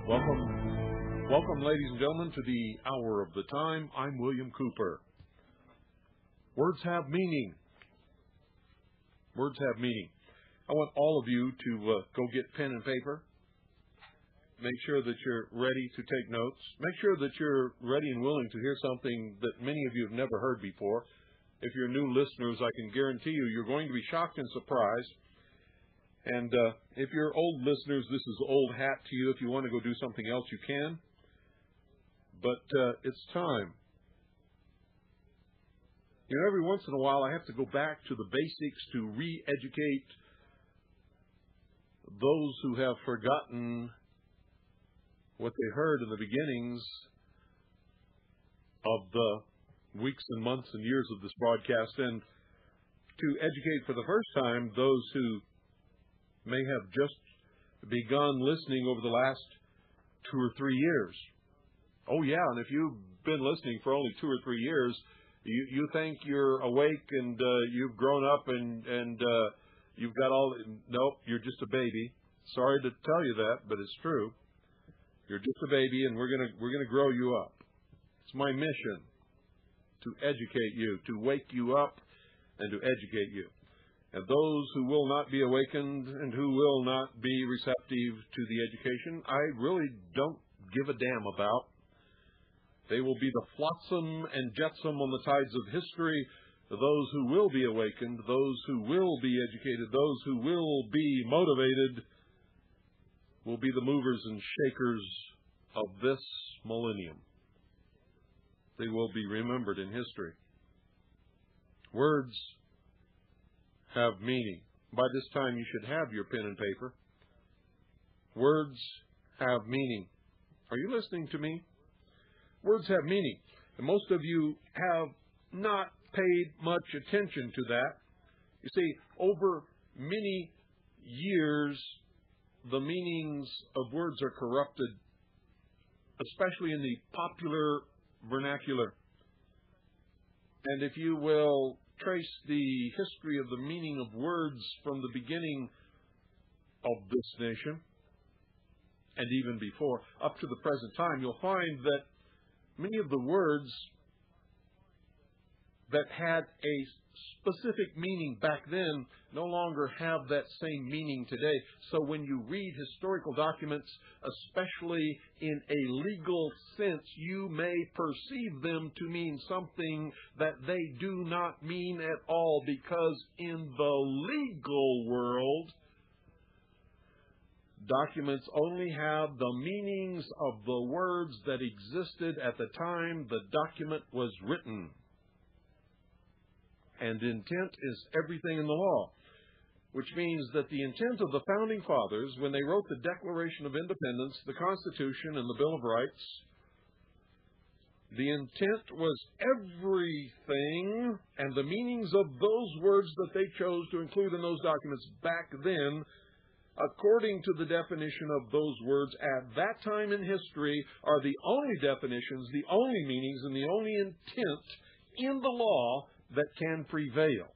Welcome, ladies and gentlemen, to the Hour of the Time. I'm William Cooper. Words have meaning. Words have meaning. I want all of you to go get pen and paper. Make sure that you're ready to take notes. Make sure that you're ready and willing to hear something that many of you have never heard before. If you're new listeners, I can guarantee you're going to be shocked and surprised. And if you're old listeners, this is old hat to you. If you want to go do something else, you can. But it's time. You know, every once in a while, I have to go back to the basics to re-educate those who have forgotten what they heard in the beginnings of the weeks and months and years of this broadcast, and to educate for the first time those who may have just begun listening over the last 2 or 3 years. Oh yeah, and if you've been listening for only 2 or 3 years, you think you're awake and you've grown up and you've got all. Nope, you're just a baby. Sorry to tell you that, but it's true. You're just a baby, and we're gonna grow you up. It's my mission to educate you, to wake you up, and to educate you. And those who will not be awakened and who will not be receptive to the education, I really don't give a damn about. They will be the flotsam and jetsam on the tides of history. Those who will be awakened, those who will be educated, those who will be motivated will be the movers and shakers of this millennium. They will be remembered in history. Words have meaning. By this time, you should have your pen and paper. Words have meaning. Are you listening to me? Words have meaning. And most of you have not paid much attention to that. You see, over many years, the meanings of words are corrupted, especially in the popular vernacular. And if you will trace the history of the meaning of words from the beginning of this nation, and even before, up to the present time, you'll find that many of the words that had a specific meaning back then no longer have that same meaning today. So when you read historical documents, especially in a legal sense, you may perceive them to mean something that they do not mean at all, because in the legal world, documents only have the meanings of the words that existed at the time the document was written. And intent is everything in the law, which means that the intent of the Founding Fathers, when they wrote the Declaration of Independence, the Constitution, and the Bill of Rights, the intent was everything, and the meanings of those words that they chose to include in those documents back then, according to the definition of those words at that time in history, are the only definitions, the only meanings, and the only intent in the law that can prevail.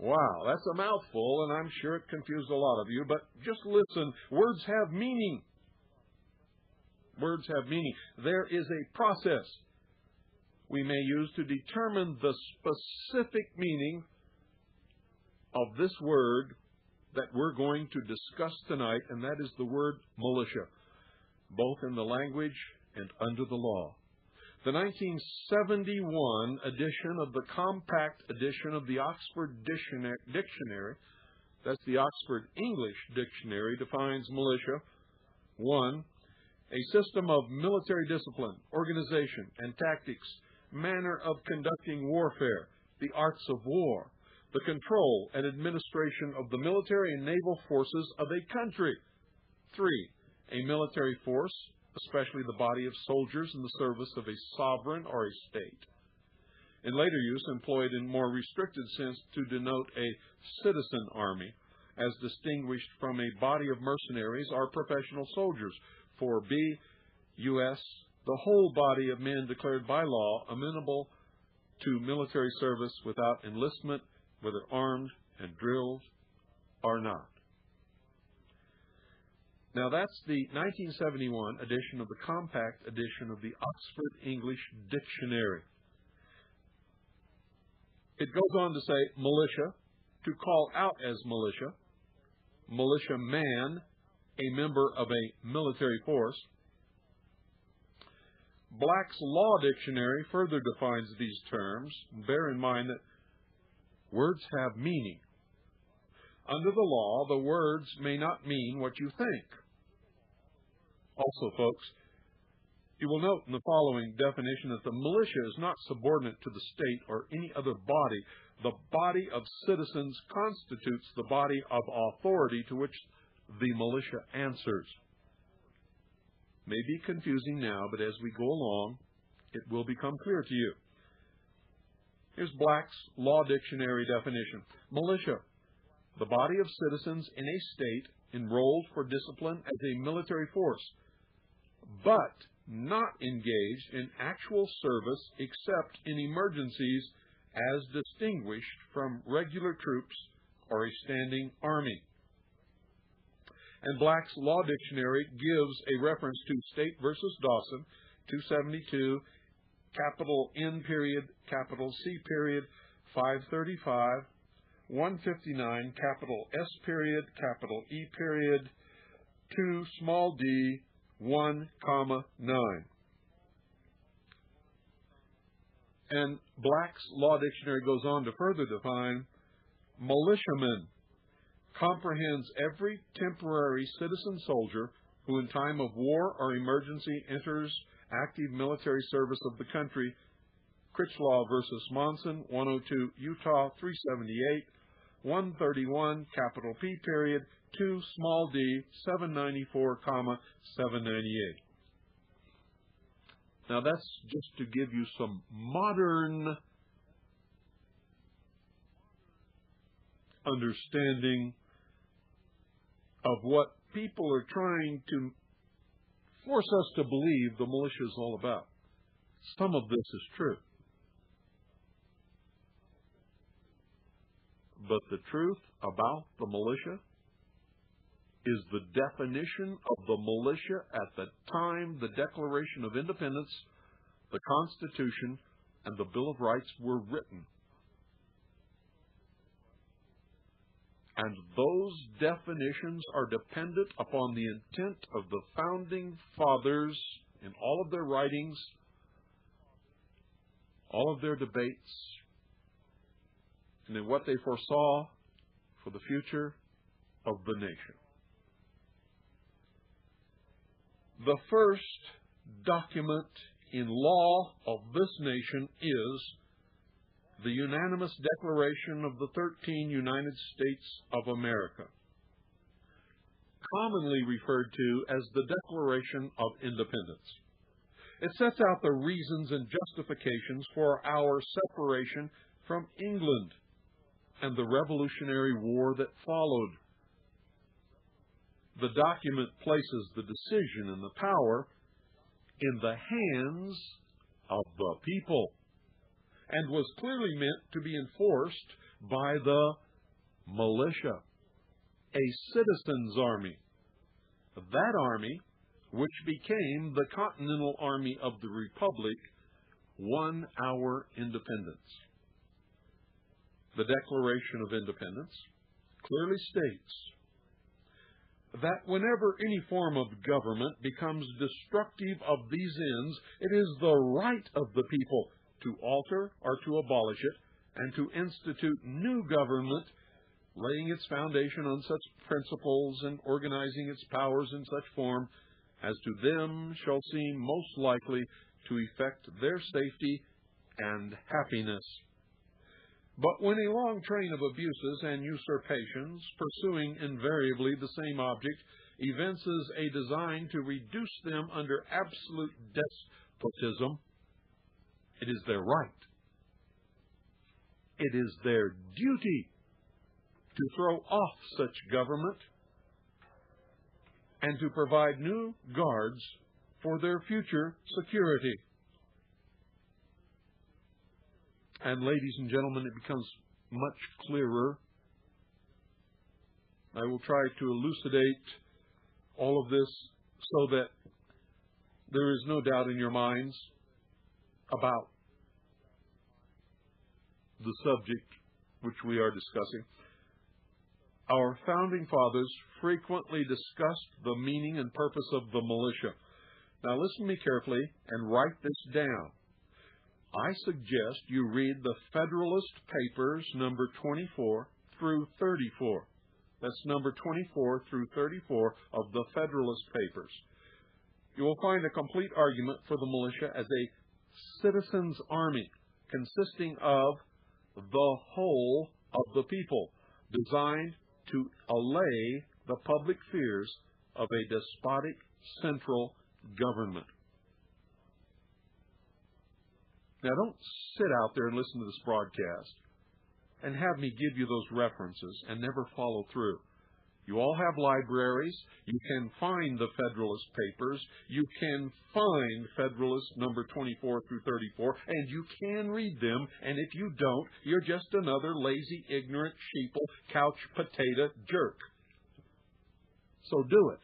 Wow, that's a mouthful, and I'm sure it confused a lot of you, but just listen. Words have meaning. Words have meaning. There is a process we may use to determine the specific meaning of this word that we're going to discuss tonight, and that is the word militia, both in the language and under the law. The 1971 edition of the compact edition of the Oxford Dictionary, that's the Oxford English Dictionary, defines militia: 1, a system of military discipline, organization, and tactics, manner of conducting warfare, the arts of war, the control and administration of the military and naval forces of a country. 3, a military force, especially the body of soldiers in the service of a sovereign or a state. In later use, employed in more restricted sense to denote a citizen army, as distinguished from a body of mercenaries or professional soldiers. 4b, U.S., the whole body of men declared by law amenable to military service without enlistment, whether armed and drilled or not. Now, that's the 1971 edition of the compact edition of the Oxford English Dictionary. It goes on to say militia, to call out as militia, militiaman, a member of a military force. Black's Law Dictionary further defines these terms. Bear in mind that words have meaning. Under the law, the words may not mean what you think. Also, folks, you will note in the following definition that the militia is not subordinate to the state or any other body. The body of citizens constitutes the body of authority to which the militia answers. May be confusing now, but as we go along, it will become clear to you. Here's Black's Law Dictionary definition. Militia, the body of citizens in a state enrolled for discipline as a military force, but not engaged in actual service except in emergencies as distinguished from regular troops or a standing army. And Black's Law Dictionary gives a reference to State versus Dawson, 272, capital N period, capital C period, 535, 159, capital S period, capital E period, 2, small d, 1, 9. And Black's Law Dictionary goes on to further define militiaman comprehends every temporary citizen soldier who in time of war or emergency enters active military service of the country. Critchlaw versus Monson, 102, Utah, 378, 131, capital P period, 2, small d, 794, 798. Now that's just to give you some modern understanding of what people are trying to force us to believe the militia is all about. Some of this is true. But the truth about the militia is the definition of the militia at the time the Declaration of Independence, the Constitution, and the Bill of Rights were written. And those definitions are dependent upon the intent of the Founding Fathers in all of their writings, all of their debates, and in what they foresaw for the future of the nation. The first document in law of this nation is the unanimous Declaration of the 13 United States of America, commonly referred to as the Declaration of Independence. It sets out the reasons and justifications for our separation from England and the Revolutionary War that followed. The document places the decision and the power in the hands of the people, and was clearly meant to be enforced by the militia, a citizens' army. That army, which became the Continental Army of the Republic, won our independence. The Declaration of Independence clearly states that whenever any form of government becomes destructive of these ends, it is the right of the people to alter or to abolish it, and to institute new government, laying its foundation on such principles and organizing its powers in such form as to them shall seem most likely to effect their safety and happiness. But when a long train of abuses and usurpations, pursuing invariably the same object, evinces a design to reduce them under absolute despotism, it is their right, it is their duty to throw off such government and to provide new guards for their future security. And ladies and gentlemen, it becomes much clearer. I will try to elucidate All of this so that there is no doubt in your minds about the subject which we are discussing. Our founding fathers frequently discussed the meaning and purpose of the militia. Now listen to me carefully and write this down. I suggest you read the Federalist Papers, number 24 through 34. That's number 24 through 34 of the Federalist Papers. You will find a complete argument for the militia as a citizens' army consisting of the whole of the people, designed to allay the public fears of a despotic central government. Now, don't sit out there and listen to this broadcast and have me give you those references and never follow through. You all have libraries. You can find the Federalist Papers. You can find Federalist number 24 through 34, and you can read them. And if you don't, you're just another lazy, ignorant, sheeple, couch potato jerk. So do it.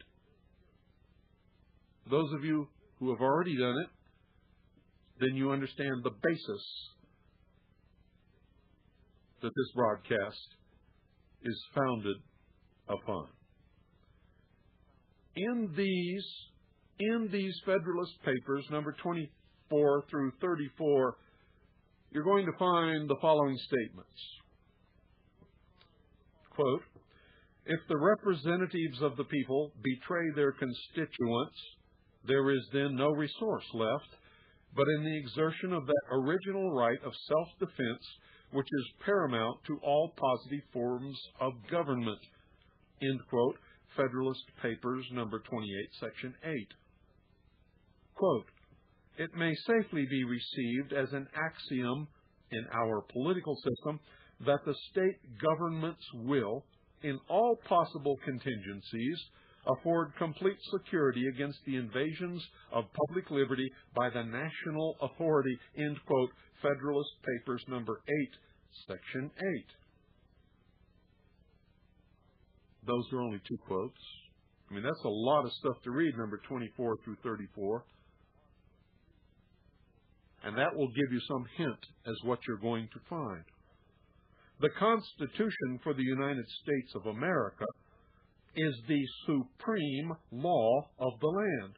Those of you who have already done it, then you understand the basis that this broadcast is founded upon. In these Federalist Papers, number 24 through 34, you're going to find the following statements. Quote, "If the representatives of the people betray their constituents, there is then no resource left but in the exertion of that original right of self-defense which is paramount to all positive forms of government." End quote. Federalist Papers, number 28, section 8. Quote, "It may safely be received as an axiom in our political system that the state governments will, in all possible contingencies, afford complete security against the invasions of public liberty by the national authority." End quote. Federalist Papers, number 8, section 8. Those are only two quotes. I mean, that's a lot of stuff to read, number 24 through 34. And that will give you some hint as what you're going to find. The Constitution for the United States of America is the supreme law of the land.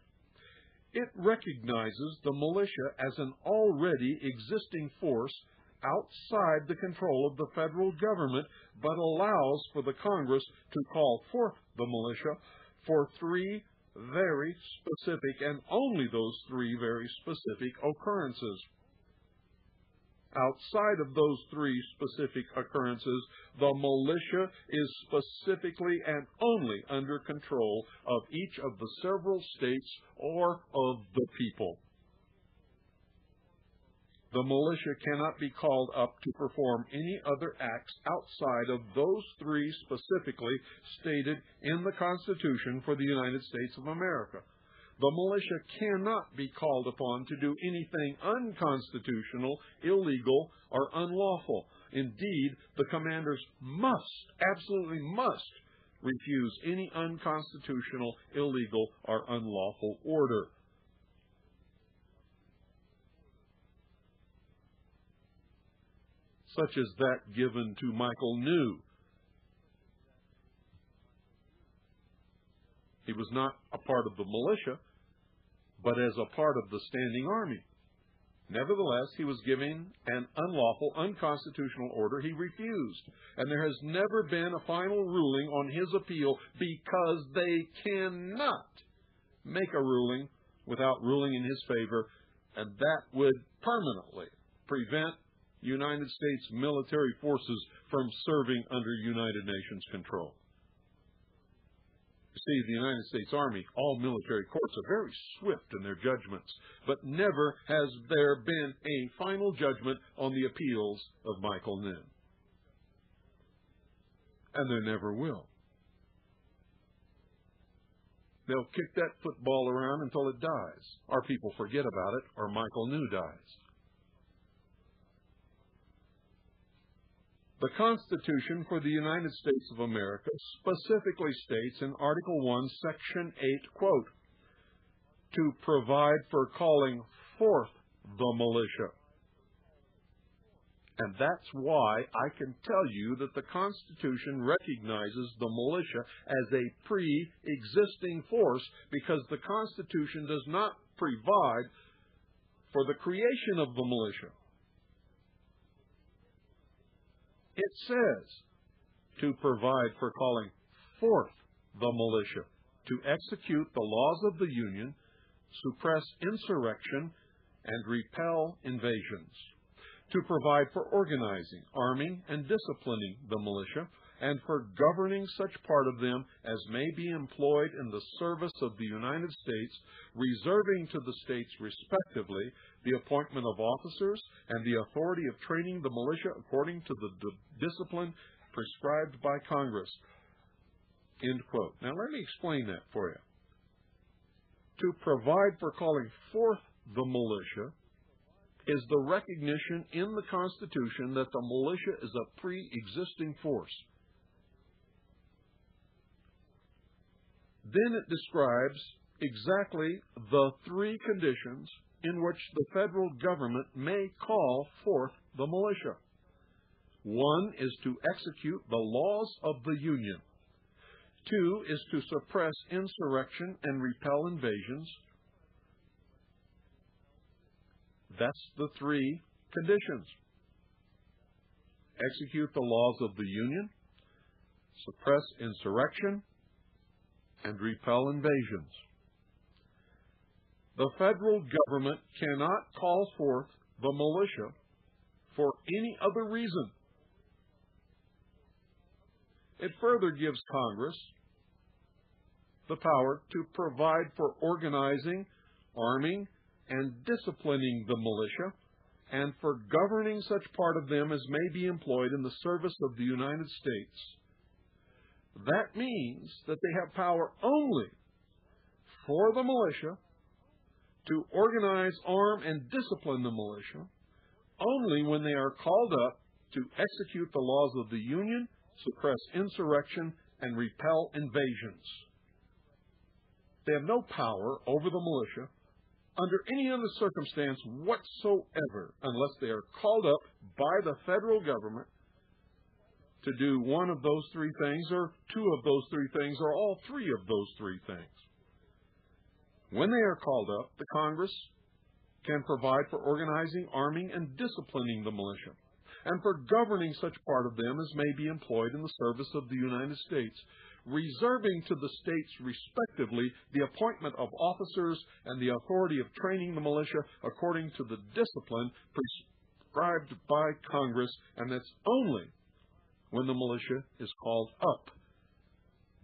It recognizes the militia as an already existing force outside the control of the federal government, but allows for the Congress to call forth the militia for three very specific, and only those three very specific occurrences. Outside of those three specific occurrences, the militia is specifically and only under control of each of the several states or of the people. The militia cannot be called up to perform any other acts outside of those three specifically stated in the Constitution for the United States of America. The militia cannot be called upon to do anything unconstitutional, illegal, or unlawful. Indeed, the commanders must, absolutely must, refuse any unconstitutional, illegal, or unlawful order. Such as that given to Michael New. He was not a part of the militia, but as a part of the standing army. Nevertheless, he was given an unlawful, unconstitutional order he refused. And there has never been a final ruling on his appeal because they cannot make a ruling without ruling in his favor, and that would permanently prevent United States military forces from serving under United Nations control. You see, the United States Army, all military courts are very swift in their judgments, but never has there been a final judgment on the appeals of Michael Nin. And there never will. They'll kick that football around until it dies. Our people forget about it, or Michael New dies. The Constitution for the United States of America specifically states in Article 1, Section 8, quote, to provide for calling forth the militia. And that's why I can tell you that the Constitution recognizes the militia as a pre-existing force, because the Constitution does not provide for the creation of the militia. It says to provide for calling forth the militia, to execute the laws of the Union, suppress insurrection, and repel invasions, to provide for organizing, arming, and disciplining the militia, and for governing such part of them as may be employed in the service of the United States, reserving to the states respectively the appointment of officers and the authority of training the militia according to the discipline prescribed by Congress. End quote. Now let me explain that for you. To provide for calling forth the militia is the recognition in the Constitution that the militia is a pre-existing force. Then it describes exactly the three conditions in which the federal government may call forth the militia. One is to execute the laws of the Union. Two is to suppress insurrection and repel invasions. That's the three conditions. Execute the laws of the Union, suppress insurrection, and repel invasions. The federal government cannot call forth the militia for any other reason. It further gives Congress the power to provide for organizing, arming, and disciplining the militia, and for governing such part of them as may be employed in the service of the United States. That means that they have power only for the militia to organize, arm, and discipline the militia only when they are called up to execute the laws of the Union, suppress insurrection, and repel invasions. They have no power over the militia under any other circumstance whatsoever unless they are called up by the federal government to do one of those three things, or two of those three things, or all three of those three things. When they are called up, the Congress can provide for organizing, arming, and disciplining the militia, and for governing such part of them as may be employed in the service of the United States, reserving to the states respectively the appointment of officers and the authority of training the militia according to the discipline prescribed by Congress, and that's only when the militia is called up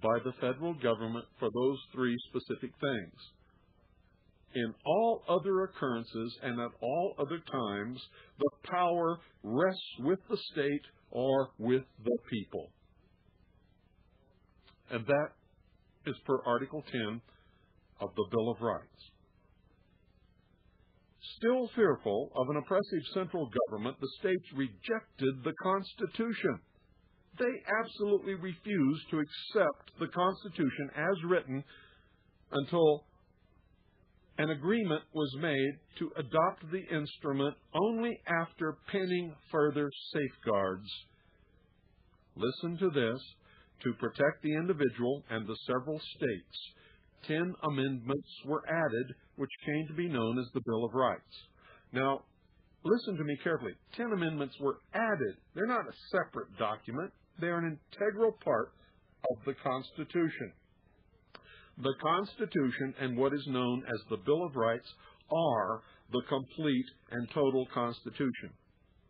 by the federal government for those three specific things. In all other occurrences and at all other times, the power rests with the state or with the people. And that is per Article 10 of the Bill of Rights. Still fearful of an oppressive central government, the states rejected the Constitution. They absolutely refused to accept the Constitution as written until an agreement was made to adopt the instrument only after penning further safeguards. Listen to this. To protect the individual and the several states, 10 amendments were added, which came to be known as the Bill of Rights. Now, listen to me carefully. 10 amendments were added. They're not a separate document. They are an integral part of the Constitution. The Constitution and what is known as the Bill of Rights are the complete and total Constitution.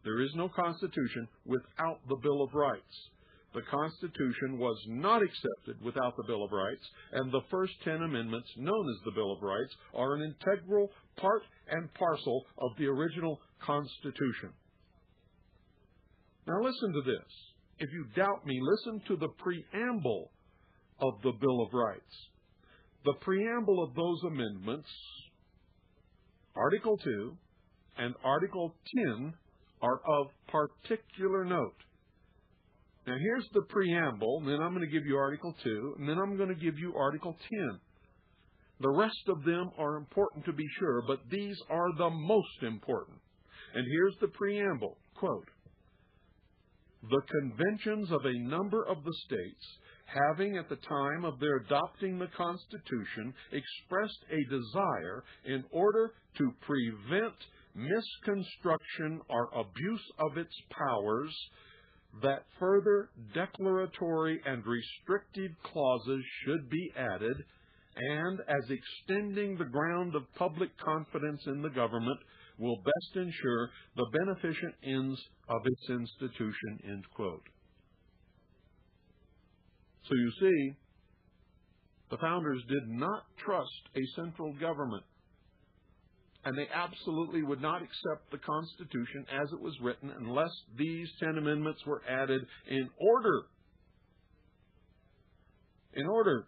There is no Constitution without the Bill of Rights. The Constitution was not accepted without the Bill of Rights, and the first 10 amendments, known as the Bill of Rights, are an integral part and parcel of the original Constitution. Now listen to this. If you doubt me, listen to the preamble of the Bill of Rights. The preamble of those amendments, Article 2 and Article 10, are of particular note. Now, here's the preamble, and then I'm going to give you Article 2, and then I'm going to give you Article 10. The rest of them are important to be sure, but these are the most important. And here's the preamble, quote, "The conventions of a number of the states, having at the time of their adopting the Constitution expressed a desire in order to prevent misconstruction or abuse of its powers, that further declaratory and restrictive clauses should be added, and as extending the ground of public confidence in the government will best ensure the beneficent ends of its institution," end quote. So you see, the founders did not trust a central government, and they absolutely would not accept the Constitution as it was written unless these 10 amendments were added in order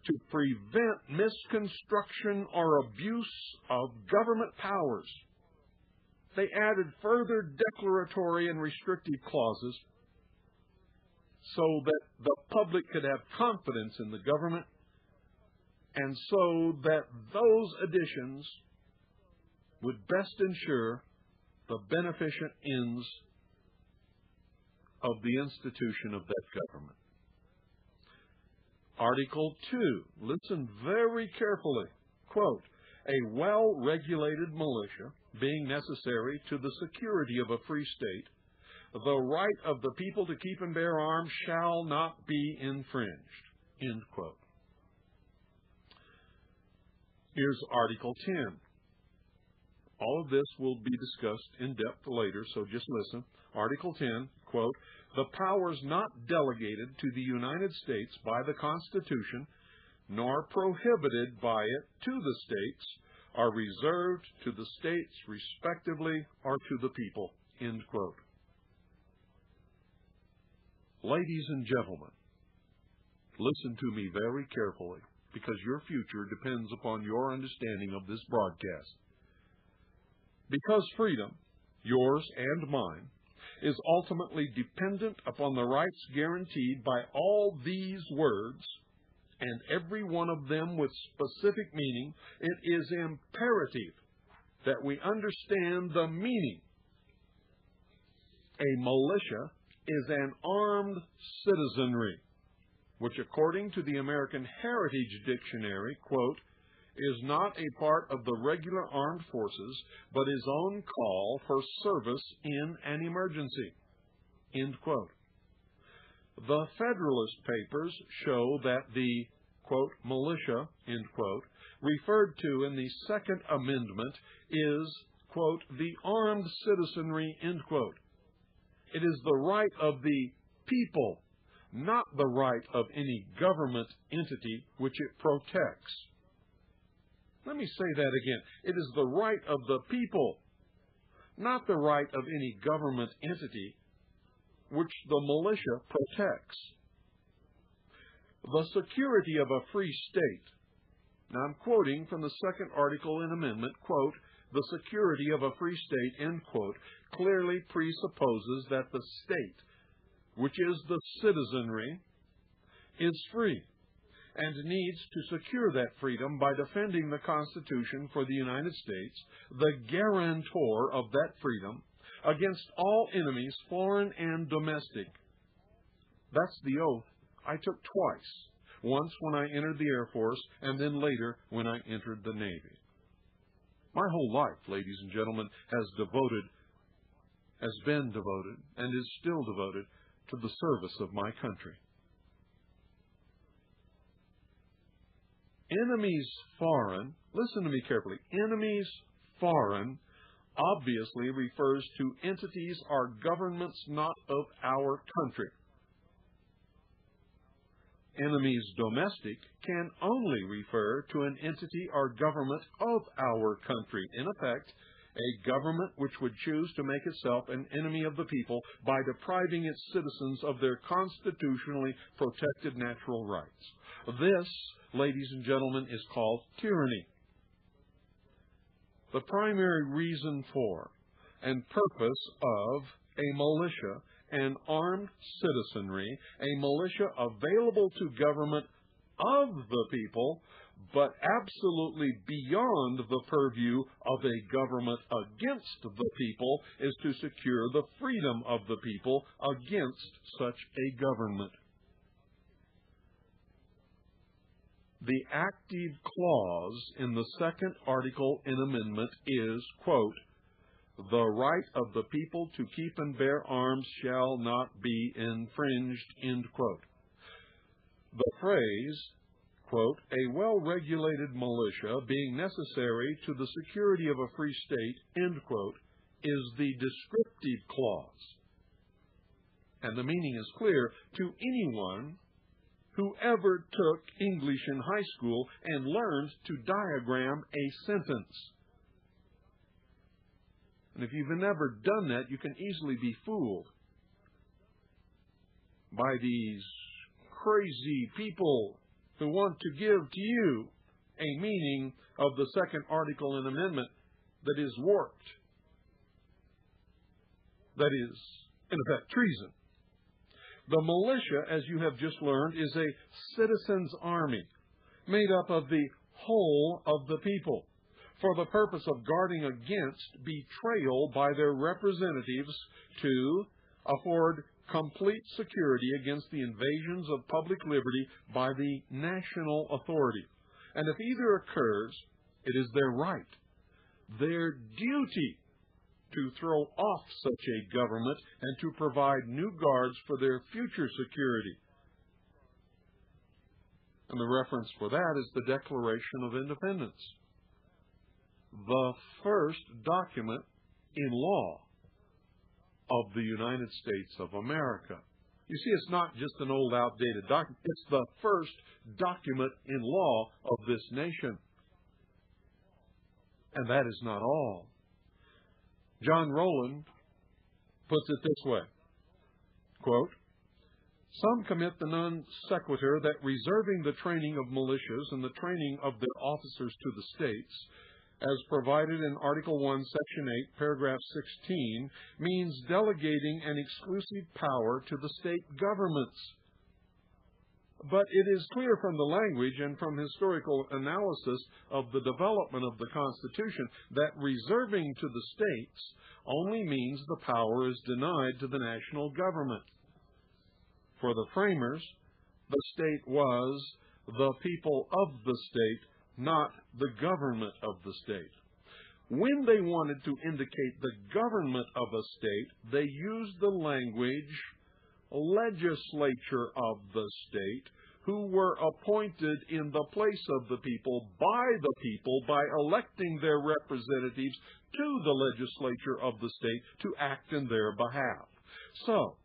to prevent misconstruction or abuse of government powers. They added further declaratory and restrictive clauses so that the public could have confidence in the government, and so that those additions would best ensure the beneficent ends of the institution of that government. Article 2, listen very carefully, quote, "A well-regulated militia being necessary to the security of a free state, the right of the people to keep and bear arms shall not be infringed," end quote. Here's Article 10. All of this will be discussed in depth later, so just listen. Article 10, quote, "The powers not delegated to the United States by the Constitution, nor prohibited by it to the states, are reserved to the states respectively or to the people," end quote. Ladies and gentlemen, listen to me very carefully, because your future depends upon your understanding of this broadcast. Because freedom, yours and mine, is ultimately dependent upon the rights guaranteed by all these words, and every one of them with specific meaning, it is imperative that we understand the meaning. A militia is an armed citizenry, which according to the American Heritage Dictionary, quote, "is not a part of the regular armed forces, but his own call for service in an emergency," end quote. The Federalist Papers show that the, quote, "militia," end quote, referred to in the Second Amendment is, quote, "the armed citizenry," end quote. It is the right of the people, not the right of any government entity which it protects. Let me say that again. It is the right of the people, not the right of any government entity which the militia protects. The security of a free state. Now I'm quoting from the second article in amendment, quote, "The security of a free state," end quote, clearly presupposes that the state, which is the citizenry, is free, and needs to secure that freedom by defending the Constitution for the United States, the guarantor of that freedom, against all enemies, foreign and domestic. That's the oath I took twice, once when I entered the Air Force, and then later when I entered the Navy. My whole life, ladies and gentlemen, has been devoted, and is still devoted to the service of my country. Enemies foreign, listen to me carefully, enemies foreign obviously refers to entities or governments not of our country. Enemies domestic can only refer to an entity or government of our country. In effect, a government which would choose to make itself an enemy of the people by depriving its citizens of their constitutionally protected natural rights. This, ladies and gentlemen, is called tyranny. The primary reason for and purpose of a militia an armed citizenry, a militia available to government of the people, but absolutely beyond the purview of a government against the people, is to secure the freedom of the people against such a government. The active clause in the second article in amendment is, quote, "The right of the people to keep and bear arms shall not be infringed," end quote. The phrase, quote, "a well-regulated militia being necessary to the security of a free state," end quote, is the descriptive clause. And the meaning is clear to anyone who ever took English in high school and learned to diagram a sentence. And if you've never done that, you can easily be fooled by these crazy people who want to give to you a meaning of the second article in amendment that is warped, that is, in effect, treason. The militia, as you have just learned, is a citizens' army made up of the whole of the people for the purpose of guarding against betrayal by their representatives to afford complete security against the invasions of public liberty by the national authority. And if either occurs, it is their right, their duty, to throw off such a government and to provide new guards for their future security. And the reference for that is the Declaration of Independence, the first document in law of the United States of America. You see, it's not just an old, outdated document. It's the first document in law of this nation. And that is not all. John Rowland puts it this way, quote, "Some commit the non sequitur that reserving the training of militias and the training of their officers to the states, as provided in Article 1, Section 8, Paragraph 16, means delegating an exclusive power to the state governments. But it is clear from the language and from historical analysis of the development of the Constitution that reserving to the states only means the power is denied to the national government. For the framers, the state was the people of the state, not the government of the state. When they wanted to indicate the government of a state, they used the language legislature of the state, who were appointed in the place of the people by electing their representatives to the legislature of the state to act in their behalf. So,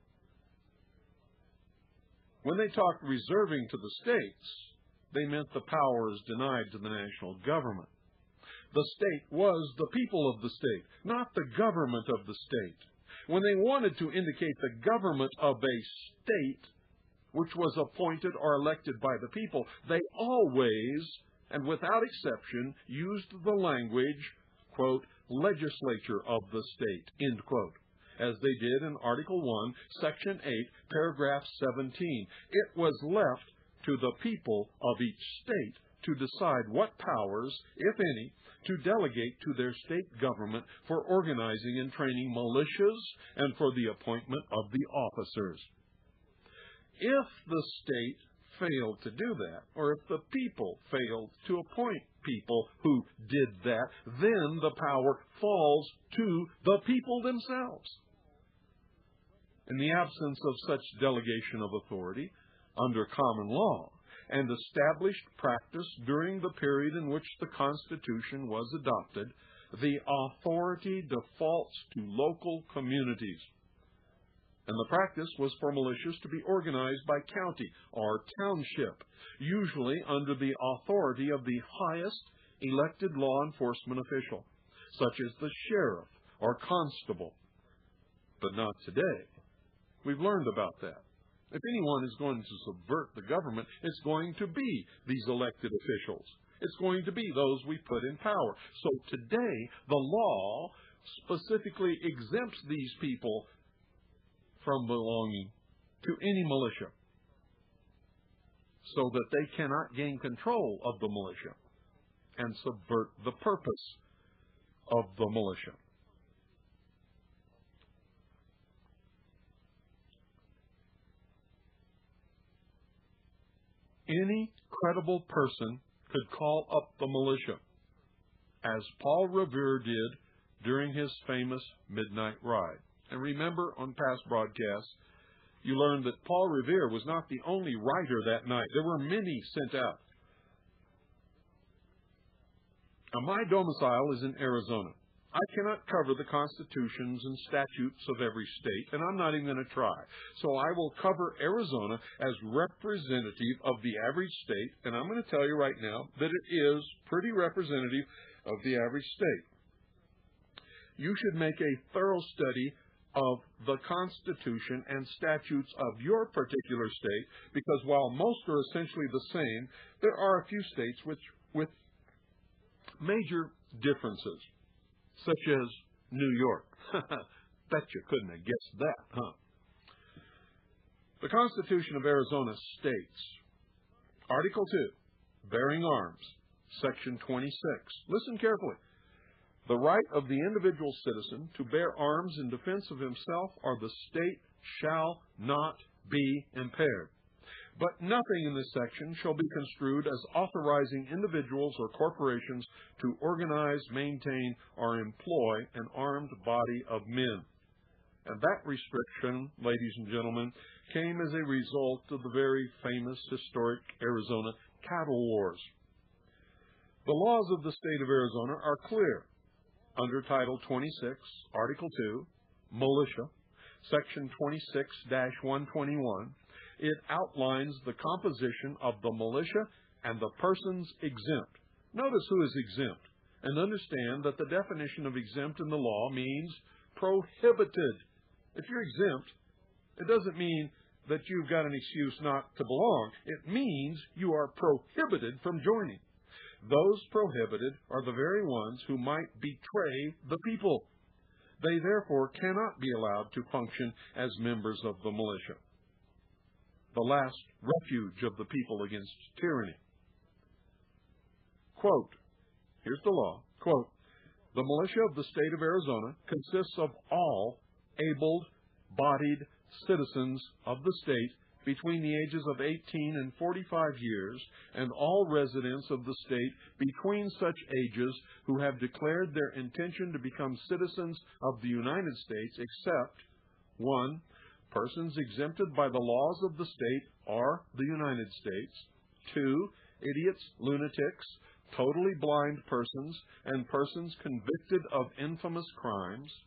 when they talked reserving to the states, they meant the power is denied to the national government. The state was the people of the state, not the government of the state. When they wanted to indicate the government of a state, which was appointed or elected by the people, they always, and without exception, used the language, quote, legislature of the state, end quote, as they did in Article 1, Section 8, Paragraph 17. It was left to the people of each state to decide what powers, if any, to delegate to their state government for organizing and training militias and for the appointment of the officers. If the state failed to do that, or if the people failed to appoint people who did that, then the power falls to the people themselves. In the absence of such delegation of authority under common law and established practice during the period in which the Constitution was adopted, the authority defaults to local communities. And the practice was for militias to be organized by county or township, usually under the authority of the highest elected law enforcement official, such as the sheriff or constable. But not today. We've learned about that. If anyone is going to subvert the government, it's going to be these elected officials. It's going to be those we put in power. So today, the law specifically exempts these people from belonging to any militia, so that they cannot gain control of the militia and subvert the purpose of the militia. Any credible person could call up the militia, as Paul Revere did during his famous midnight ride. And remember, on past broadcasts, you learned that Paul Revere was not the only rider that night. There were many sent out. Now, my domicile is in Arizona. I cannot cover the constitutions and statutes of every state, and I'm not even going to try. So I will cover Arizona as representative of the average state, and I'm going to tell you right now that it is pretty representative of the average state. You should make a thorough study of the Constitution and statutes of your particular state, because while most are essentially the same, there are a few states with major differences, such as New York. Bet you couldn't have guessed that, huh? The Constitution of Arizona states, Article 2, bearing arms, Section 26. Listen carefully. The right of the individual citizen to bear arms in defense of himself or the state shall not be impaired. But nothing in this section shall be construed as authorizing individuals or corporations to organize, maintain, or employ an armed body of men. And that restriction, ladies and gentlemen, came as a result of the very famous historic Arizona cattle wars. The laws of the state of Arizona are clear. Under Title 26, Article 2, Militia, Section 26-121, it outlines the composition of the militia and the persons exempt. Notice who is exempt, and understand that the definition of exempt in the law means prohibited. If you're exempt, it doesn't mean that you've got an excuse not to belong. It means you are prohibited from joining. Those prohibited are the very ones who might betray the people. They therefore cannot be allowed to function as members of the militia, the last refuge of the people against tyranny. Quote, here's the law, quote, the militia of the state of Arizona consists of all able-bodied citizens of the state between the ages of 18 and 45 years, and all residents of the state between such ages who have declared their intention to become citizens of the United States, except 1. Persons exempted by the laws of the state or the United States, 2. Idiots, lunatics, totally blind persons, and persons convicted of infamous crimes,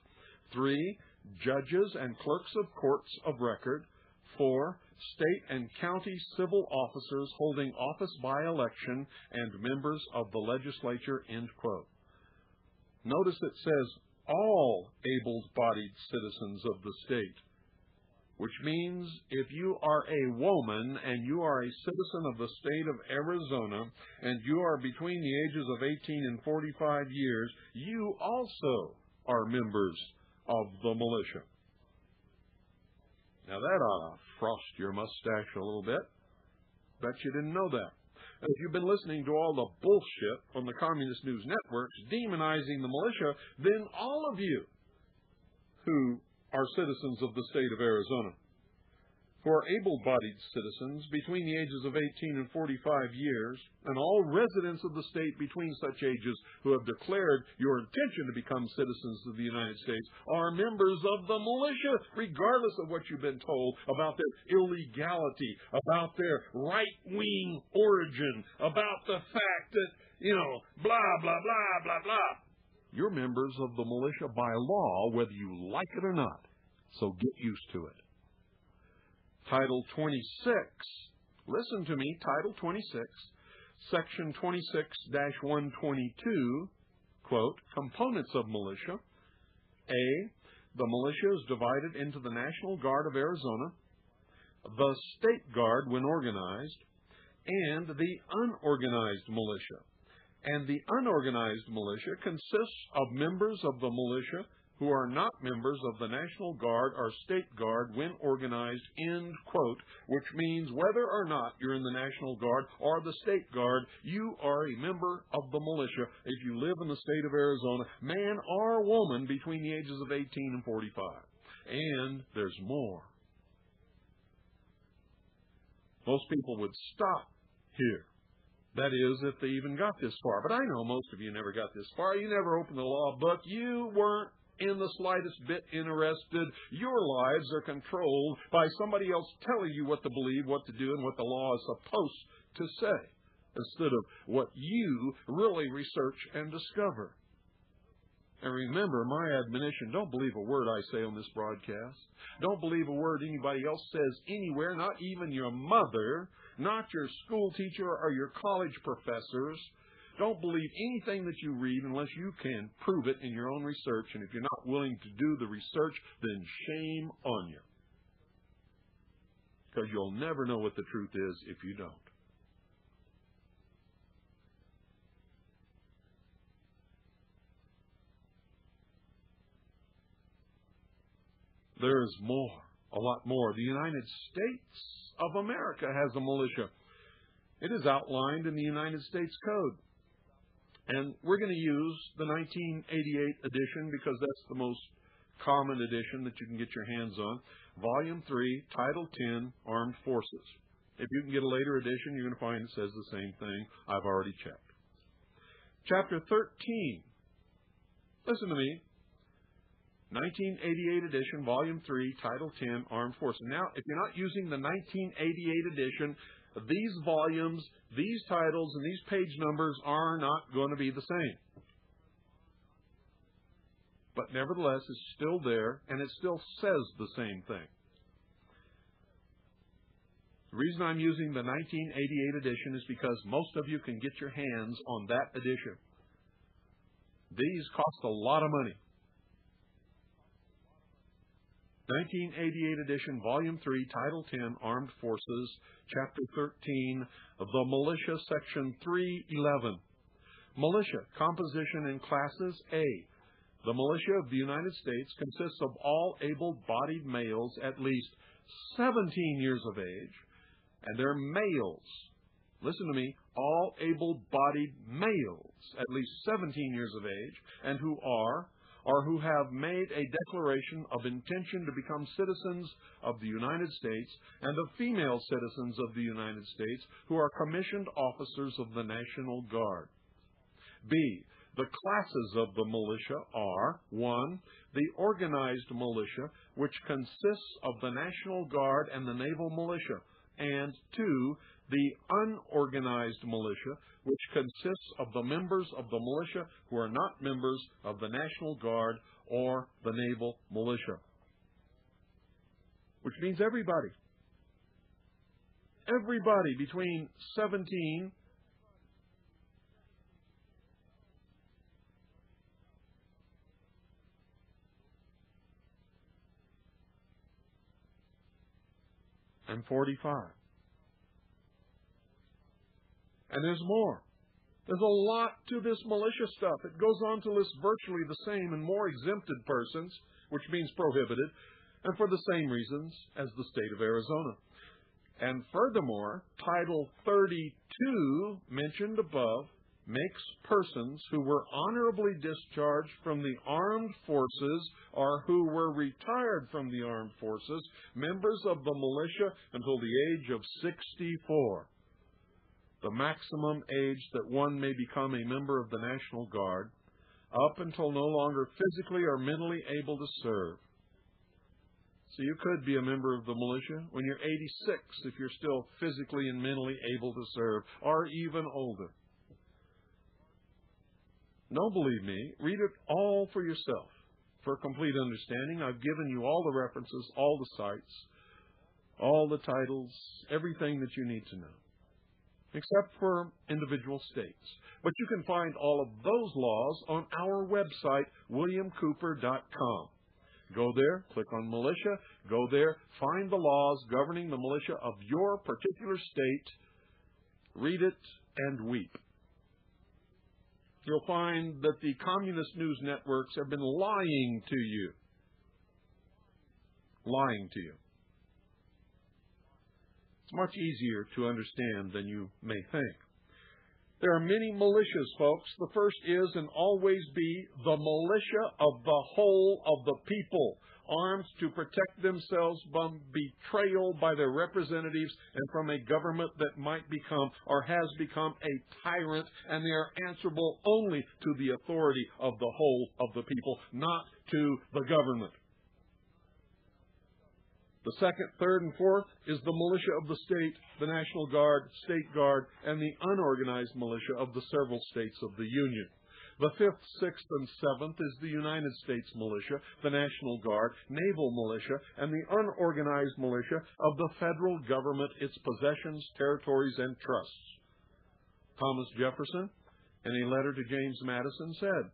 3. Judges and clerks of courts of record, 4. State and county civil officers holding office by election and members of the legislature, end quote. Notice it says all able-bodied citizens of the state, which means if you are a woman and you are a citizen of the state of Arizona and you are between the ages of 18 and 45 years, you also are members of the militia. Now that ought to frost your mustache a little bit. Bet you didn't know that. And if you've been listening to all the bullshit on the communist news networks demonizing the militia, then all of you who are citizens of the state of Arizona, who are able-bodied citizens between the ages of 18 and 45 years, and all residents of the state between such ages who have declared your intention to become citizens of the United States, are members of the militia, regardless of what you've been told about their illegality, about their right-wing origin, about the fact that, blah, blah, blah, blah, blah. You're members of the militia by law, whether you like it or not. So get used to it. Title 26, listen to me, Title 26, Section 26-122, quote, components of militia. A, the militia is divided into the National Guard of Arizona, the State Guard when organized, and the unorganized militia. And the unorganized militia consists of members of the militia who are not members of the National Guard or State Guard when organized, end quote, which means whether or not you're in the National Guard or the State Guard, you are a member of the militia if you live in the state of Arizona, man or woman between the ages of 18 and 45. And there's more. Most people would stop here. That is, if they even got this far. But I know most of you never got this far. You never opened the law book. You weren't in the slightest bit interested. Your lives are controlled by somebody else telling you what to believe, what to do, and what the law is supposed to say, instead of what you really research and discover. And remember my admonition, don't believe a word I say on this broadcast. Don't believe a word anybody else says anywhere, not even your mother, not your school teacher or your college professors. Don't believe anything that you read unless you can prove it in your own research. And if you're not willing to do the research, then shame on you. Because you'll never know what the truth is if you don't. There's more, a lot more. The United States of America has a militia. It is outlined in the United States Code. And we're going to use the 1988 edition because that's the most common edition that you can get your hands on. Volume 3, Title 10, Armed Forces. If you can get a later edition, you're going to find it says the same thing. I've already checked. Chapter 13. Listen to me. 1988 edition, Volume 3, Title 10, Armed Forces. Now, if you're not using the 1988 edition, these volumes, these titles, and these page numbers are not going to be the same. But nevertheless, it's still there, and it still says the same thing. The reason I'm using the 1988 edition is because most of you can get your hands on that edition. These cost a lot of money. 1988 edition, Volume 3, Title 10, Armed Forces, Chapter 13, The Militia, Section 311. Militia, composition and classes. A. The militia of the United States consists of all able-bodied males at least 17 years of age, and they're males. Listen to me, all able-bodied males at least 17 years of age, and who are or who have made a declaration of intention to become citizens of the United States, and of female citizens of the United States who are commissioned officers of the National Guard. B. The classes of the militia are, 1. The organized militia, which consists of the National Guard and the Naval Militia, and 2. The unorganized militia, which consists of the members of the militia who are not members of the National Guard or the Naval Militia. Which means everybody. Everybody between 17 and 45. And there's more. There's a lot to this militia stuff. It goes on to list virtually the same and more exempted persons, which means prohibited, and for the same reasons as the state of Arizona. And furthermore, Title 32, mentioned above, makes persons who were honorably discharged from the armed forces or who were retired from the armed forces members of the militia until the age of 64. The maximum age that one may become a member of the National Guard, up until no longer physically or mentally able to serve. So you could be a member of the militia when you're 86 if you're still physically and mentally able to serve, or even older. No, believe me, read it all for yourself. For complete understanding, I've given you all the references, all the sites, all the titles, everything that you need to know, except for individual states. But you can find all of those laws on our website, williamcooper.com. Go there, click on militia, go there, find the laws governing the militia of your particular state, read it, and weep. you'll find that the communist news networks have been lying to you. Lying to you. It's much easier to understand than you may think. There are many militias, folks. The first is and always be the militia of the whole of the people, armed to protect themselves from betrayal by their representatives and from a government that might become or has become a tyrant, and they are answerable only to the authority of the whole of the people, not to the government. The second, third, and fourth is the militia of the state, the National Guard, State Guard, and the unorganized militia of the several states of the Union. The fifth, sixth, and seventh is the United States militia, the National Guard, Naval militia, and the unorganized militia of the federal government, its possessions, territories, and trusts. Thomas Jefferson, in a letter to James Madison, said,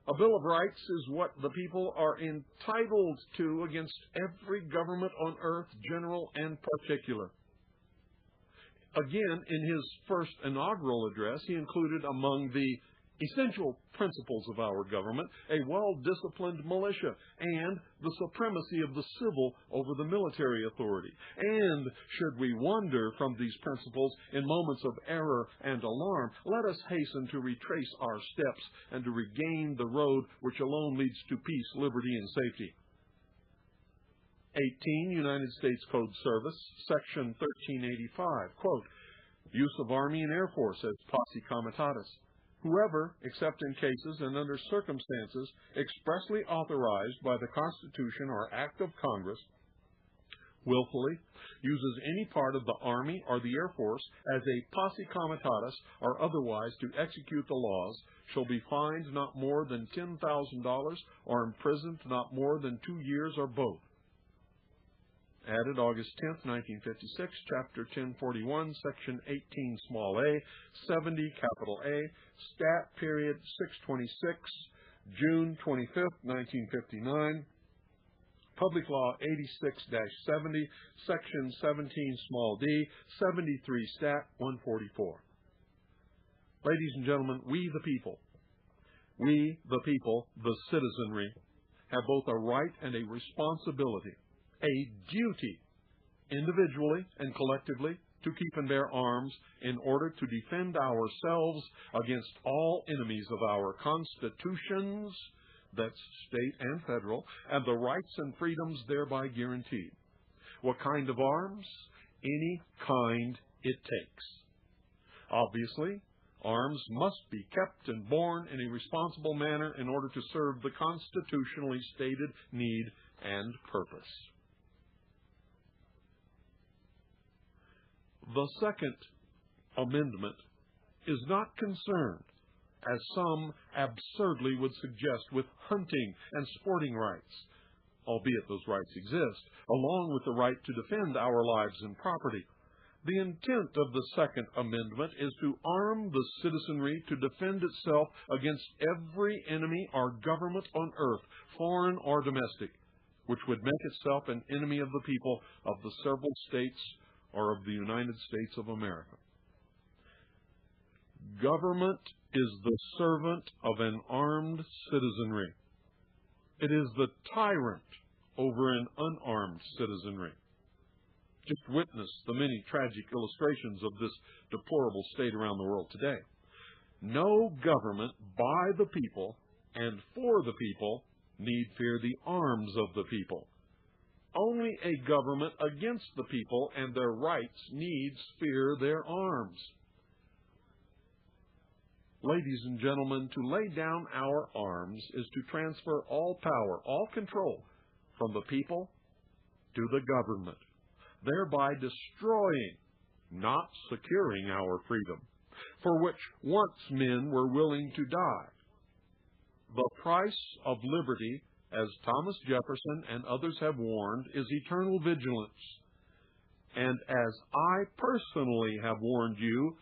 "A Bill of Rights is what the people are entitled to against every government on earth, general and particular." Again, in his first inaugural address, he included among the essential principles of our government a well-disciplined militia and the supremacy of the civil over the military authority. And should we wander from these principles in moments of error and alarm, let us hasten to retrace our steps and to regain the road which alone leads to peace, liberty, and safety. 18, United States Code Service, Section 1385, quote, "Use of Army and Air Force as posse comitatus. Whoever, except in cases and under circumstances expressly authorized by the Constitution or Act of Congress, willfully uses any part of the Army or the Air Force as a posse comitatus or otherwise to execute the laws, shall be fined not more than $10,000 or imprisoned not more than 2 years or both." Added August 10th, 1956, Chapter 1041, Section 18, small a, 70, capital A, Stat, period, 626, June 25th, 1959, Public Law 86-70, Section 17, small d, 73, Stat, 144. Ladies and gentlemen, we the people, the citizenry, have both a right and a responsibility, a duty, individually and collectively, to keep and bear arms in order to defend ourselves against all enemies of our constitutions, that's state and federal, and the rights and freedoms thereby guaranteed. What kind of arms? Any kind it takes. Obviously, arms must be kept and borne in a responsible manner in order to serve the constitutionally stated need and purpose. The Second Amendment is not concerned, as some absurdly would suggest, with hunting and sporting rights, albeit those rights exist, along with the right to defend our lives and property. The intent of the Second Amendment is to arm the citizenry to defend itself against every enemy or government on earth, foreign or domestic, which would make itself an enemy of the people of the several states or of the United States of America. Government is the servant of an armed citizenry. It is the tyrant over an unarmed citizenry. Just witness the many tragic illustrations of this deplorable state around the world today. No government by the people and for the people need fear the arms of the people. Only a government against the people and their rights needs fear their arms. Ladies and gentlemen, to lay down our arms is to transfer all power, all control from the people to the government, thereby destroying, not securing our freedom, for which once men were willing to die. The price of liberty, as Thomas Jefferson and others have warned, is eternal vigilance. And as I personally have warned you,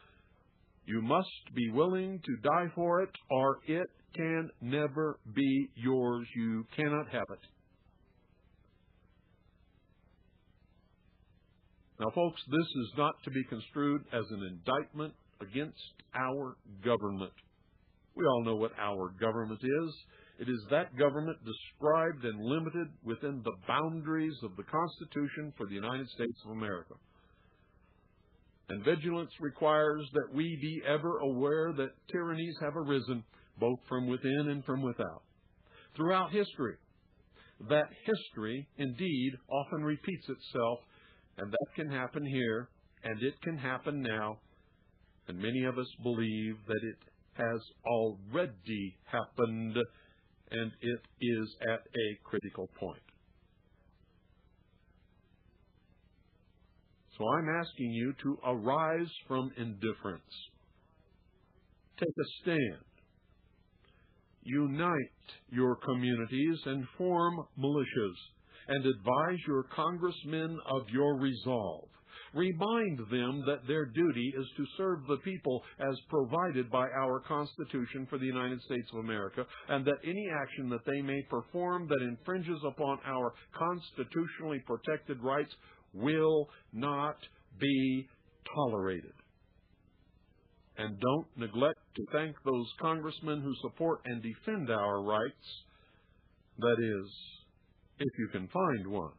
you must be willing to die for it, or it can never be yours. You cannot have it. Now, folks, this is not to be construed as an indictment against our government. We all know what our government is. It is that government described and limited within the boundaries of the Constitution for the United States of America. And vigilance requires that we be ever aware that tyrannies have arisen, both from within and from without. Throughout history, that history indeed often repeats itself, and that can happen here, and it can happen now, and many of us believe that it has already happened, and it is at a critical point. So I'm asking you to arise from indifference. Take a stand. Unite your communities and form militias, and advise your congressmen of your resolve. Remind them that their duty is to serve the people as provided by our Constitution for the United States of America, and that any action that they may perform that infringes upon our constitutionally protected rights will not be tolerated. And don't neglect to thank those congressmen who support and defend our rights. That is, if you can find one.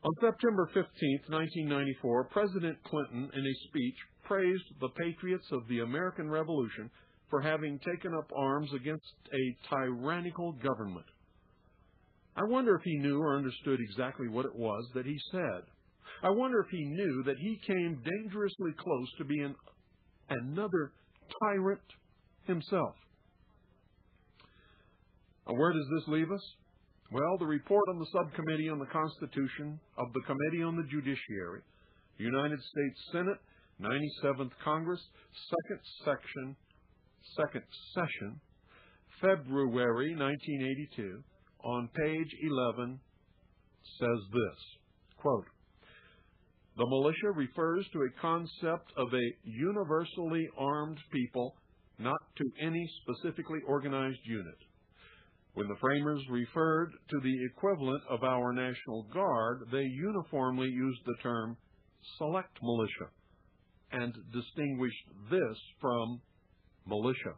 On September 15th, 1994, President Clinton, in a speech, praised the patriots of the American Revolution for having taken up arms against a tyrannical government. I wonder if he knew or understood exactly what it was that he said. I wonder if he knew that he came dangerously close to being another tyrant himself. Now, where does this leave us? Well, the report on the Subcommittee on the Constitution of the Committee on the Judiciary, United States Senate, 97th Congress, second session, February 1982, on page 11, says this, quote, "The militia refers to a concept of a universally armed people, not to any specifically organized unit. When the framers referred to the equivalent of our National Guard, they uniformly used the term select militia and distinguished this from militia.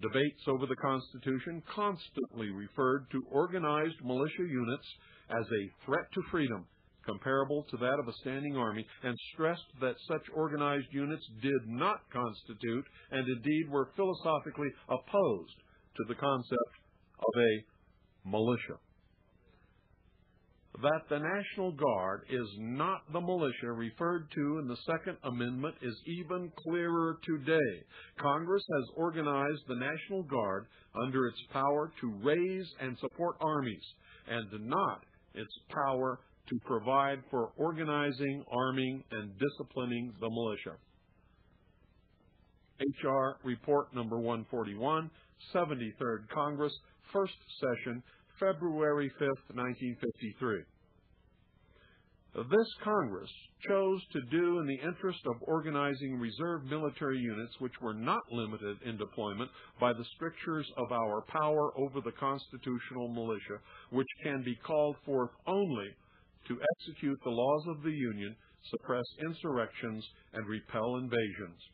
Debates over the Constitution constantly referred to organized militia units as a threat to freedom, comparable to that of a standing army, and stressed that such organized units did not constitute, and indeed were philosophically opposed to the concept of a militia. That the National Guard is not the militia referred to in the Second Amendment is even clearer today. Congress has organized the National Guard under its power to raise and support armies, and not its power to provide for organizing, arming, and disciplining the militia." H.R. Report number 141, 73rd Congress, First Session, February 5th, 1953. This Congress chose to do in the interest of organizing reserve military units which were not limited in deployment by the strictures of our power over the constitutional militia, which can be called forth only to execute the laws of the Union, suppress insurrections, and repel invasions.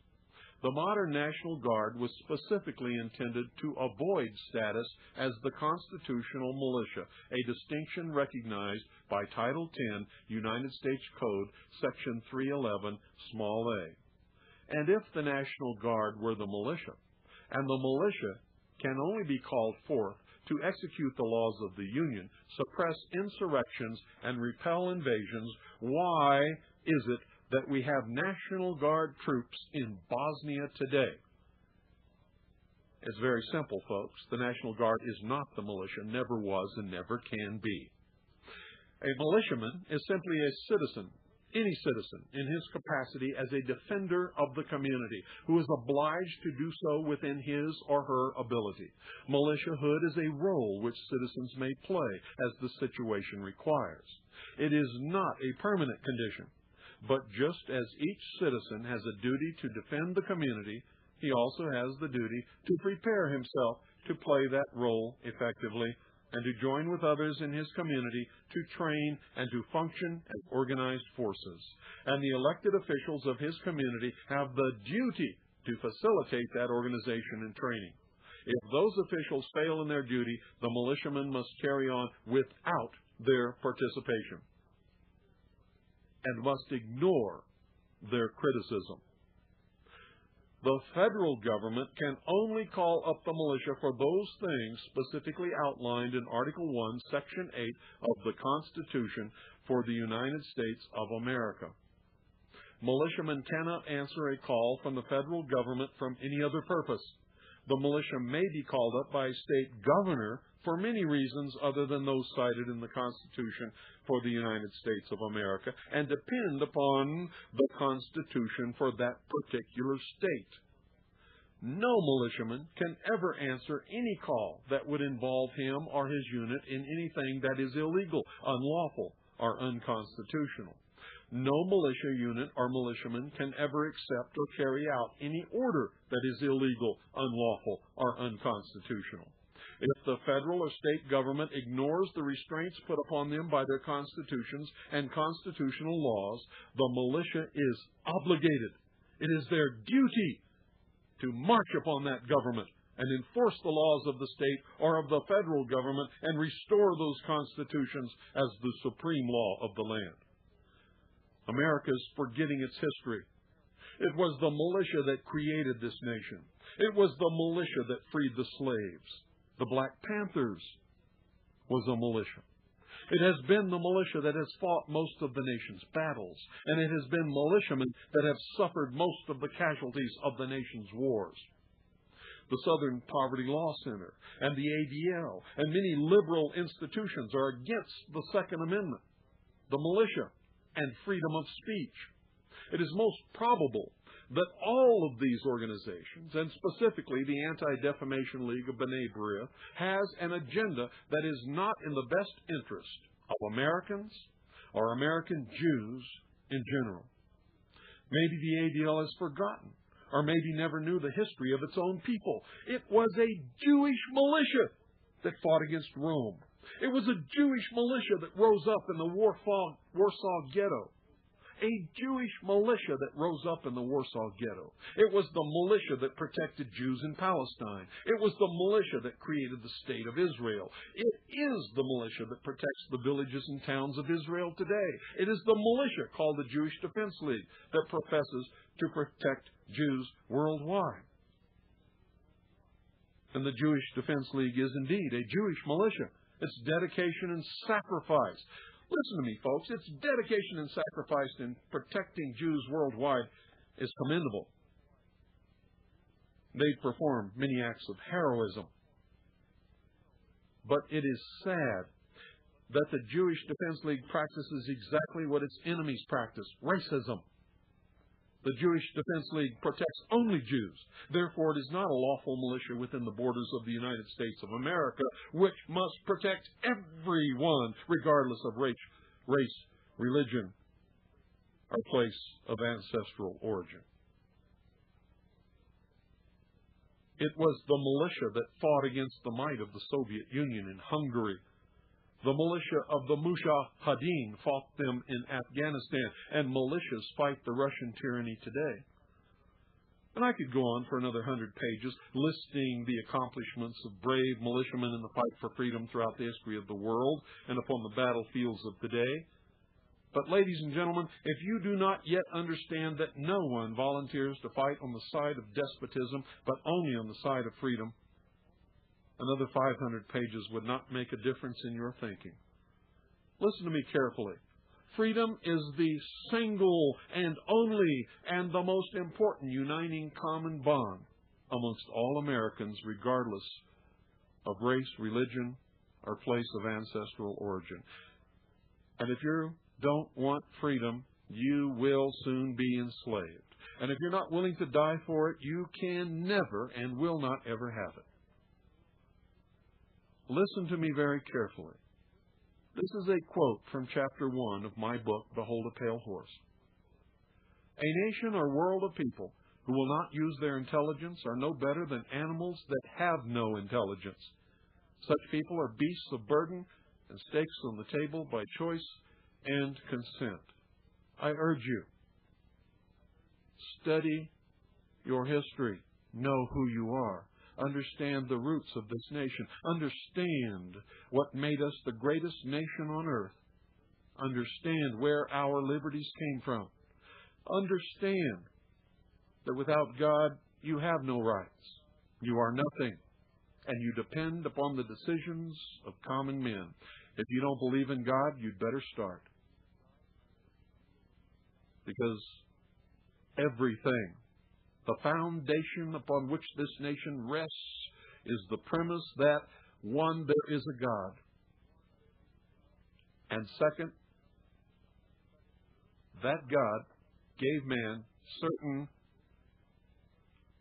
The modern National Guard was specifically intended to avoid status as the constitutional militia, a distinction recognized by Title 10, United States Code, Section 311, small a. And if the National Guard were the militia, and the militia can only be called forth to execute the laws of the Union, suppress insurrections, and repel invasions, why is it that we have National Guard troops in Bosnia today? It's very simple, folks. The National Guard is not the militia, never was, and never can be. A militiaman is simply a citizen, any citizen, in his capacity as a defender of the community, who is obliged to do so within his or her ability. Militiahood is a role which citizens may play as the situation requires. It is not a permanent condition, but just as each citizen has a duty to defend the community, he also has the duty to prepare himself to play that role effectively and to join with others in his community to train and to function as organized forces. And the elected officials of his community have the duty to facilitate that organization and training. If those officials fail in their duty, the militiamen must carry on without their participation and must ignore their criticism. The federal government can only call up the militia for those things specifically outlined in Article 1, Section 8 of the Constitution for the United States of America. Militiamen cannot answer a call from the federal government from any other purpose. The militia may be called up by a state governor for many reasons other than those cited in the Constitution for the United States of America and depend upon the Constitution for that particular state. No militiaman can ever answer any call that would involve him or his unit in anything that is illegal, unlawful, or unconstitutional. No militia unit or militiaman can ever accept or carry out any order that is illegal, unlawful, or unconstitutional. If the federal or state government ignores the restraints put upon them by their constitutions and constitutional laws, the militia is obligated. It is their duty to march upon that government and enforce the laws of the state or of the federal government and restore those constitutions as the supreme law of the land. America is forgetting its history. It was the militia that created this nation. It was the militia that freed the slaves. The Black Panthers was a militia. It has been the militia that has fought most of the nation's battles, and it has been militiamen that have suffered most of the casualties of the nation's wars. The Southern Poverty Law Center and the ADL and many liberal institutions are against the Second Amendment, the militia, and freedom of speech. It is most probable that all of these organizations, and specifically the Anti-Defamation League of B'nai B'rith, has an agenda that is not in the best interest of Americans or American Jews in general. Maybe the ADL has forgotten, or maybe never knew the history of its own people. It was a Jewish militia that fought against Rome. It was a Jewish militia that rose up in the Warsaw Ghetto. A Jewish militia that rose up in the Warsaw Ghetto. It was the militia that protected Jews in Palestine. It was the militia that created the state of Israel. It is the militia that protects the villages and towns of Israel today. It is the militia called the Jewish Defense League that professes to protect Jews worldwide. And the Jewish Defense League is indeed a Jewish militia. It's dedication and sacrifice. Listen to me, folks. Its dedication and sacrifice in protecting Jews worldwide is commendable. They perform many acts of heroism. But it is sad that the Jewish Defense League practices exactly what its enemies practice, racism. The Jewish Defense League protects only Jews. Therefore, it is not a lawful militia within the borders of the United States of America, which must protect everyone, regardless of race, religion, or place of ancestral origin. It was the militia that fought against the might of the Soviet Union in Hungary. The militia of the Mujahideen fought them in Afghanistan, and militias fight the Russian tyranny today. And I could go on for another 100 pages listing the accomplishments of brave militiamen in the fight for freedom throughout the history of the world and upon the battlefields of today. But ladies and gentlemen, if you do not yet understand that no one volunteers to fight on the side of despotism, but only on the side of freedom, another 500 pages would not make a difference in your thinking. Listen to me carefully. Freedom is the single and only and the most important uniting common bond amongst all Americans, regardless of race, religion, or place of ancestral origin. And if you don't want freedom, you will soon be enslaved. And if you're not willing to die for it, you can never and will not ever have it. Listen to me very carefully. This is a quote from chapter 1 of my book, Behold a Pale Horse. A nation or world of people who will not use their intelligence are no better than animals that have no intelligence. Such people are beasts of burden and stakes on the table by choice and consent. I urge you, study your history. Know who you are. Understand the roots of this nation. Understand what made us the greatest nation on earth. Understand where our liberties came from. Understand that without God, you have no rights. You are nothing. And you depend upon the decisions of common men. If you don't believe in God, you'd better start. Because everything, the foundation upon which this nation rests, is the premise that, one, there is a God. And second, that God gave man certain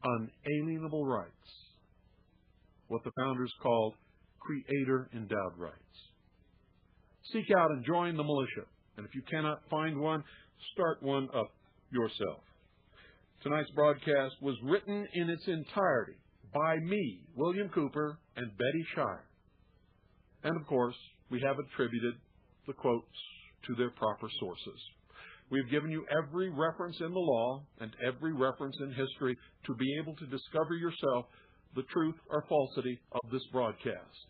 unalienable rights, what the founders called creator-endowed rights. Seek out and join the militia. And if you cannot find one, start one up yourself. Tonight's broadcast was written in its entirety by me, William Cooper, and Betty Shire. And of course, we have attributed the quotes to their proper sources. We've given you every reference in the law and every reference in history to be able to discover yourself the truth or falsity of this broadcast.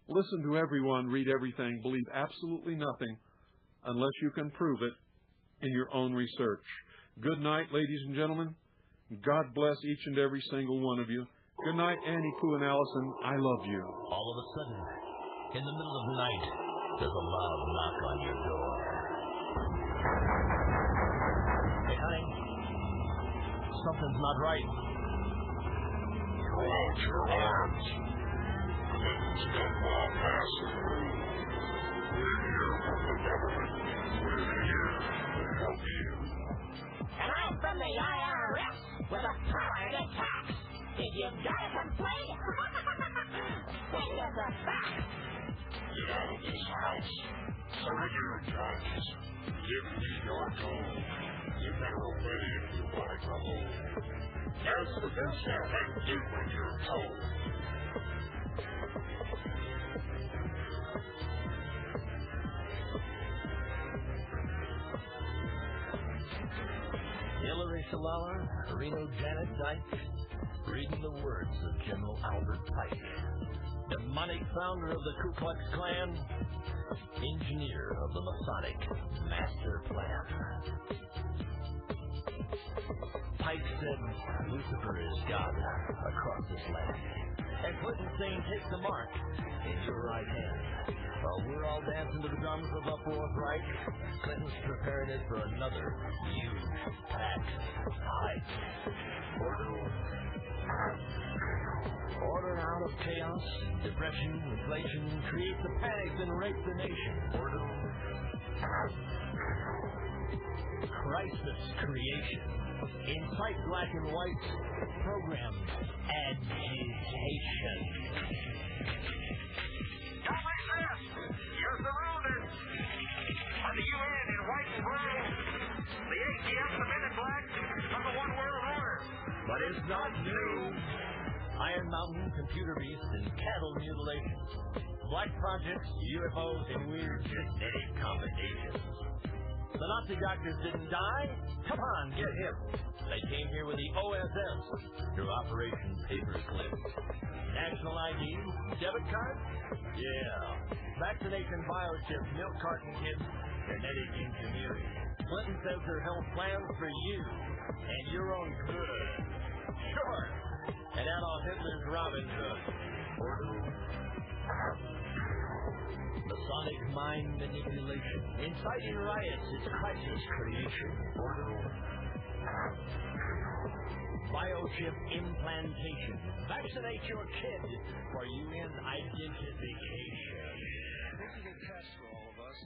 Listen to everyone, read everything, believe absolutely nothing unless you can prove it in your own research. Good night, ladies and gentlemen. God bless each and every single one of you. Good night, Annie, Pooh, and Allison. I love you. All of a sudden, in the middle of the night, there's a loud knock on your door. Hey, honey, something's not right. Throw out your arms. Clinton's done well past. We're here from the government. We're here to help you. And I'm from the IRS with a power to tax. If you've got a complaint, send us a fax. Get out of this house. Surrender your guns. Give me your gold. You're never ready if you want to go home. There's the best stuff I can do when you're told. Hillary Shalala, Reno Janet Dyke, reading the words of General Albert Pike, demonic founder of the Ku Klux Klan, engineer of the Masonic Master Plan. Pike said Lucifer is God across this land. And Clinton saying, take the mark in your right hand. While we're all dancing to the drums of the Fourth Reich, Clinton's preparing it for another huge tax hike. Order out of chaos, depression, inflation, create the panics and rape the nation. Crisis creation. Incite black and white. Program agitation. Don't resist. You're surrounded. By the UN in white and blue. The ATF, the men in black, from the One World Order. But it's not new. Iron Mountain, computer beasts, and cattle mutilations. Black projects, UFOs, and weird genetic combinations. The Nazi doctors didn't die? Come on, get him. They came here with the OSS through Operation Paperclip. National ID, debit card? Yeah. Vaccination biochips, milk carton kits, genetic engineering. Clinton says her health plans for you and your own good. Sure. And Adolf Hitler's Robin Hood. Masonic mind manipulation. Inciting riots is crisis creation. Biochip implantation. Vaccinate your kid for UN identification. This is a test for all of us.